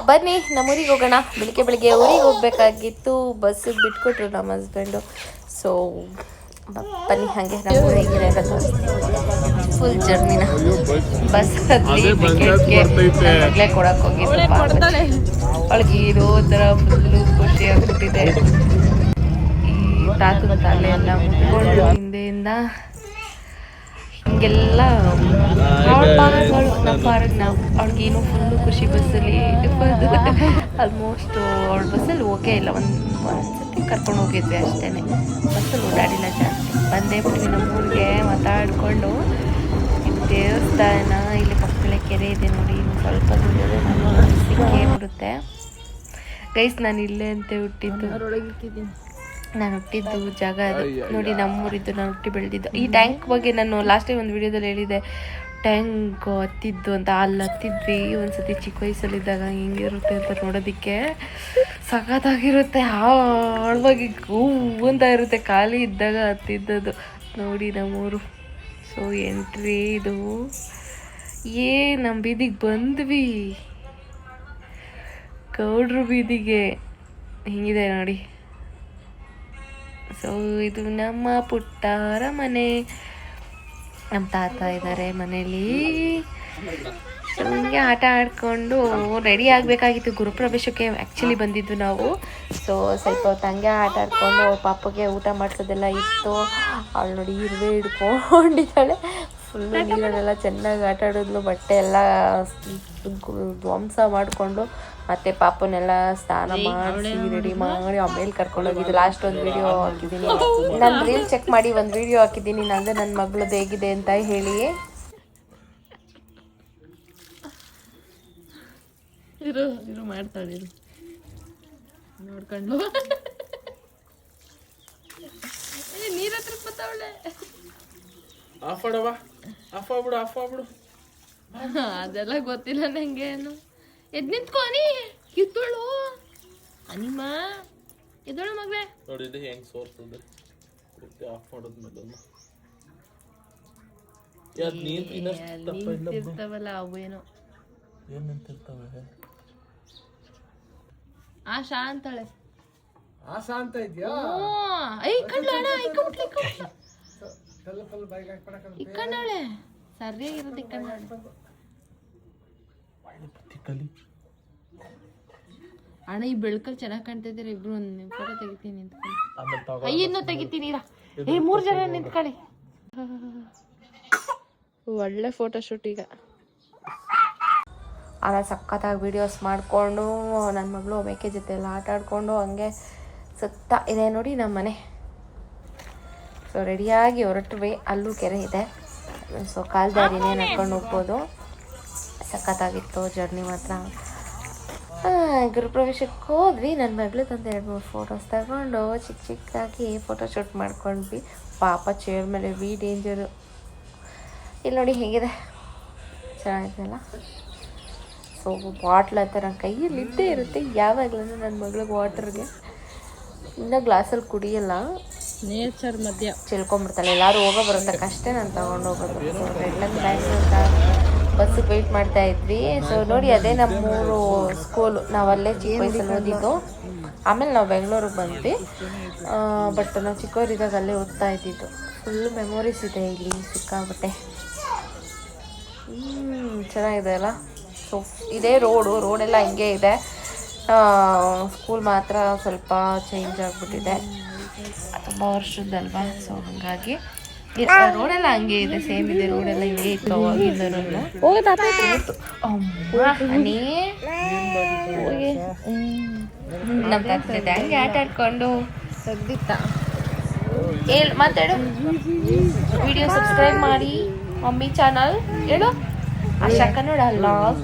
ಬನ್ನಿ ನಮ್ಮೂರಿಗೆ ಹೋಗೋಣ. ಬೆಳಿಗ್ಗೆ ಊರಿಗೆ ಹೋಗ್ಬೇಕಾಗಿತ್ತು, ಬಸ್ಸಿಗೆ ಬಿಟ್ಕೊಟ್ರು ನಮ್ಮ ಹಸ್ಬೆಂಡು. ಸೊ ಬನ್ನಿ ಹಾಗೆ ನಮ್ಮೂರು ಹೇಗಿದೆ ಅಂತ ತೋರಿಸ್ತೀನಿ. ಫುಲ್ ಜರ್ನಿನ ಬಸ್ ಹತ್ತಿ ಟಿಕೆಟ್ಗೆ ಮಗಳೇ ಕೊಡಕ್ಕೆ ಹೋಗಿದ್ದು. ಅವಳಿಗೆ ಇರೋ ಥರ ಫುಲ್ಲು ಖುಷಿ ಆಗ್ಬಿಟ್ಟಿದೆ. ಈ ತಾತನ ತಲೆ ಎಲ್ಲ ಮುಟ್ಕೊಂಡು ಹಿಂದೆಯಿಂದ ಹಿಂಗೆಲ್ಲ ಅವ್ಳಿಗೇನು ಫುಲ್ಲು ಖುಷಿ ಬಸ್ಸಲ್ಲಿ. ಆಲ್ಮೋಸ್ಟ್ ಅವಳ ಬಸ್ಸಲ್ಲಿ ಹೋಗೇ ಇಲ್ಲ, ಒಂದ್ಸತಿ ಕರ್ಕೊಂಡು ಹೋಗಿದ್ವಿ ಅಷ್ಟೇ. ಬಸ್ಸಲ್ಲಿ ಓಡಾಡಿಲ್ಲ ಜಾಸ್ತಿ. ಬಂದೇ ಬಿಟ್ವಿ ನಮ್ಮೂರಿಗೆ ಮಾತಾಡಿಕೊಂಡು. ಇದು ದೇವಸ್ಥಾನ, ಇಲ್ಲಿ ಪಕ್ಕದಲ್ಲೇ ಕೆರೆ ಇದೆ ನೋಡಿ. ಇನ್ನು ಸ್ವಲ್ಪ ದೂರದಲ್ಲಿ ನಮ್ಮ ಸಿಕ್ಕೇ ಬಿಡುತ್ತೆ. ಗೈಸ್ ನಾನು ಇಲ್ಲೇ ಅಂತ ಹುಟ್ಟಿದ್ದು, ನಾನು ಹುಟ್ಟಿದ್ದು ಜಾಗ ಅದು ನೋಡಿ, ನಮ್ಮೂರಿದ್ದು, ನಾನು ಹುಟ್ಟಿ ಬೆಳೆದಿದ್ದು. ಈ ಟ್ಯಾಂಕ್ ಬಗ್ಗೆ ನಾನು ಲಾಸ್ಟ್ ಟೈಮ್ ಒಂದು ವಿಡಿಯೋದಲ್ಲಿ ಹೇಳಿದೆ, ಟ್ಯಾಂಕ್ ಹತ್ತಿದ್ದು ಅಂತ. ಅಲ್ಲಿ ಹತ್ತಿದ್ವಿ ಒಂದ್ಸತಿ ಚಿಕ್ಕ ವಯಸ್ಸಲ್ಲಿದ್ದಾಗ. ಹೆಂಗಿರುತ್ತೆ ಅಂತ ನೋಡೋದಕ್ಕೆ ಸಖತ್ತಾಗಿರುತ್ತೆ. ಆಳವಾಗಿ ಹೂವು ಅಂತ ಇರುತ್ತೆ. ಖಾಲಿ ಇದ್ದಾಗ ಹತ್ತಿದ್ದದು ನೋಡಿ ನಮ್ಮೂರು. ಸೊ ಎಂಟ್ರಿ ಇದು. ನಮ್ಮ ಬೀದಿಗೆ ಬಂದ್ವಿ, ಗೌಡ್ರು ಬೀದಿಗೆ. ಹಿಂಗಿದೆ ನೋಡಿ. ಸೊ ಇದು ನಮ್ಮ ಪುಟ್ಟಾರ ಮನೆ. ನಮ್ಮ ತಾತ ಇದ್ದಾರೆ ಮನೇಲಿ. ಸೊ ಹಿಂಗೆ ಆಟ ಆಡಿಕೊಂಡು ರೆಡಿ ಆಗಬೇಕಾಗಿತ್ತು. ಗುರುಪ್ರವೇಶಕ್ಕೆ ಆ್ಯಕ್ಚುಲಿ ಬಂದಿದ್ದು ನಾವು. ಸೊ ಸ್ವಲ್ಪ ಹೊತ್ತು ಹಂಗೆ ಆಟ ಆಡಿಕೊಂಡು ಪಾಪಗೆ ಊಟ ಮಾಡಿಸೋದೆಲ್ಲ ಇತ್ತು. ಅವಳು ನೋಡಿ ಇರುವೆ ಹಿಡ್ಕೊಂಡಿದ್ದಾಳೆ. ಫುಲ್ಲು ನೀರಲ್ಲೆಲ್ಲ ಚೆನ್ನಾಗಿ ಆಟ ಆಡಿದ್ಲು. ಬಟ್ಟೆ ಎಲ್ಲ ಧ್ವಂಸ ಮಾಡಿಕೊಂಡು ಮತ್ತೆ ಪಾಪನೆಲ್ಲ ಸ್ನಾನ ಮಾಡಿಸಿ ರೆಡಿ ಮಾಡಿ ಆಮೇಲೆ ಕರ್ಕೊಂಡೋಗಿದ್ದು. ಲಾಸ್ಟ್ ಒಂದು ವಿಡಿಯೋ ಹಾಕಿದ್ದೀನಿ, ನಾನು ರೀಲ್ ಚೆಕ್ ಮಾಡಿ ಒಂದು ವಿಡಿಯೋ ಹಾಕಿದ್ದೀನಿ ನಂದು, ನನ್ನ ಮಗಳದ್ದು ಹೇಗಿದೆ ಅಂತ ಹೇಳಿ. ಇರು ಮಾಡ್ತಾಳೆ ನೋಡ್ಕೊಂಡು. ನೀರ ಹತ್ರ ಬತ್ತಾವಳೆ. ಆಫ್ ಆಗ್ಬಿಡು. ಅದೆಲ್ಲ ಗೊತ್ತಿಲ್ಲ ನಂಗೆ. ಏನು ಎದ್ ನಿಂತ್ಕೋನಿ ಕಿತ್ತೋಳು ಅನಿಮ ಎದೋಳು ಮಗಳೇ ನೋಡಿ ಹೆಂಗ್ ಸೋರ್ತದೆ. ಆಫ್ ಮಾಡೋದ್ಮೇಲೆ ನಿಂತಿರ್ತಾವಲ್ಲ ಅವು ಏನೋ ಏನ್ ನಿಂತಿರ್ತಾವೆ. ಆಶಾ ಅಂತಾಳೆ. ಆಶಾ ಅಂತ ಇದೆಯಾ? ಐ ಕಣ್ಣ ಇಕ್ಕಂಡಾಳೆ ಸರಿಯಾಗಿರೋದು. ಇಕ್ಕಂಡಾಳೆ ಅಣ್ಣ. ಈ ಬೆಳಕಲ್ಲಿ ಚೆನ್ನಾಗಿ ಕಾಣ್ತಿದ್ದೀರ ಇಬ್ರು. ಒಂದು ಫೋಟೋ ತೆಗಿತೀನಿ ನಿಂತ್ಕೊಳ್ಳಿ. ಐಯನ್ನು ತೆಗಿತೀನಿ. 3 ಜನ ನಿಂತ್ಕೊಳ್ಳಿ. ಒಳ್ಳೆ ಫೋಟೋ ಶೂಟ್. ಈಗ ಆಮೇಲೆ ಸಖತ್ತಾಗಿ ವೀಡಿಯೋಸ್ ಮಾಡಿಕೊಂಡು ನನ್ನ ಮಗಳು ಮೇಕೆ ಜೊತೆ ಎಲ್ಲ ಆಟ ಆಡಿಕೊಂಡು ಹಂಗೆ ಸುತ್ತ ಇದೆ ನೋಡಿ ನಮ್ಮ ಮನೆ. ಸೊ ರೆಡಿಯಾಗಿ ಹೊರಟ್ವಿ. ಅಲ್ಲೂ ಕೆರೆ ಇದೆ. ಸೊ ಕಾಲ್ದಾರಿನೇ ನಡ್ಕೊಂಡು ಹೋಗ್ಬೋದು. ಸಖತ್ತಾಗಿತ್ತು ಜರ್ನಿ ಮಾತ್ರ. ಗುರುಪ್ರವೇಶಕ್ಕೆ ಹೋದ್ವಿ. ನನ್ನ ಮಗಳು ತಂದು 2-3 ಫೋಟೋಸ್ ತಗೊಂಡು ಚಿಕ್ಕದಾಗಿ ಫೋಟೋ ಶೂಟ್ ಮಾಡ್ಕೊಂಡ್ವಿ. ಪಾಪ ಚೇರ್ ಮೇಲೆ ಡೇಂಜರು. ಇಲ್ಲಿ ನೋಡಿ ಹೇಗಿದೆ, ಚೆನ್ನಾಗಿದೆಯಲ್ಲ. ಸೊ ಬಾಟ್ಲ್ ಅಂತ ನನ್ನ ಕೈಯಲ್ಲಿ ಇದ್ದೇ ಇರುತ್ತೆ ಯಾವಾಗಲೂ. ನನ್ನ ಮಗಳಿಗೆ ವಾಟರ್ಗೆ ಇನ್ನೂ ಗ್ಲಾಸಲ್ಲಿ ಕುಡಿಯಲ್ಲ, ನೇಚರ್ ಮಧ್ಯ ಚೆಲ್ಕೊಂಡ್ಬಿಡ್ತಾಳೆ. ಎಲ್ಲರೂ ಹೋಗೋ ಬರೋದಕ್ಕಷ್ಟೇ ನಾನು ತಗೊಂಡು ಹೋಗೋದು. ಸೊ ರೆಡ್ಲನ್ ಬ್ಯಾಂಗ್ಳೂರ್ ಬಸ್ಸಿಗೆ ವೆಯ್ಟ್ ಮಾಡ್ತಾ ಇದ್ವಿ. ಸೊ ನೋಡಿ ಅದೇ ನಮ್ಮೂರು ಸ್ಕೂಲು. ನಾವಲ್ಲೇ ಚಿಕ್ಕ ವಯಸ್ಸಲ್ಲಿ ಓದಿದ್ದು. ಆಮೇಲೆ ನಾವು ಬೆಂಗಳೂರಿಗೆ ಬಂದ್ವಿ. ಬಟ್ ನಾವು ಚಿಕ್ಕವರಿದ್ದಾಗ ಅಲ್ಲೇ ಓದ್ತಾ ಇದ್ದಿದ್ದು. ಫುಲ್ಲು ಮೆಮೊರೀಸ್ ಇದೆ ಇಲ್ಲಿ ಸಿಕ್ಕಾಗುತ್ತೆ. ಚೆನ್ನಾಗಿದೆ ಅಲ್ಲ. ಸೊ ಇದೇ ರೋಡೆಲ್ಲ ಹಿಂಗೆ ಇದೆ. ಸ್ಕೂಲ್ ಮಾತ್ರ ಸ್ವಲ್ಪ ಚೇಂಜ್ ಆಗಿಬಿಟ್ಟಿದೆ, ತುಂಬ ವರ್ಷದ್ದಲ್ವಾ. ಸೊ ಹಾಗಾಗಿ ರೋಡೆಲ್ಲ ಹಂಗೆ ಇದೆ, ಸೇಮ್ ಇದೆ. ರೋಡೆಲ್ಲ ಹಿಂಗೆ ಇತ್ತು ಅವಾಗಿಂದನೂ. ನಮ್ಮ ತಾತ ಜೊತೆ ಹಂಗೆ ಆಟ ಆಡ್ಕೊಂಡು ಸದ್ದಿತ್ತ. ಮಾತಾಡು. ವಿಡಿಯೋ ಸಬ್ಸ್ಕ್ರೈಬ್ ಮಾಡಿ ಮಮ್ಮಿ ಚಾನಲ್ ಹೇಳು. ಆಶಾ ಕನ್ನಡ ಲಾಗ್,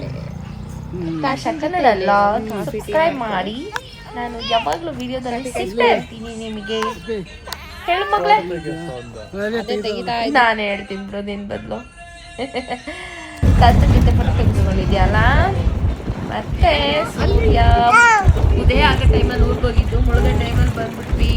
ಆಶಾ ಕನ್ನಡ ಲಾಗ್ ಸಬ್ಸ್ಕ್ರೈಬ್ ಮಾಡಿ. ನಾನು ಯಾವಾಗಲೂ ವಿಡಿಯೋದಲ್ಲಿ ಸಿಗ್ತಾ ಇರ್ತೀನಿ ನಿಮಗೆ. ಹೇಳು ಮಗಳೇ. ನಾನು ಹೇಳ್ತೀನಿ ಬಿಡು ನಿನ್ನ ಬದಲು. ತಾತನ ಜೊತೆ ಫೋಟೋ ತೆಗೆದುಕೊಂಡಿದ್ಯಲ್ಲ. ಮತ್ತೆ ಸೂರ್ಯ ಉದಯ ಆಗೋ ಟೈಮಲ್ಲಿ ಊರಿಗೆ ಹೋಗಿದ್ದು, ಮುಳುಗೋ ಟೈಮಲ್ಲಿ ಬಂದ್ಬಿಟ್ವಿ.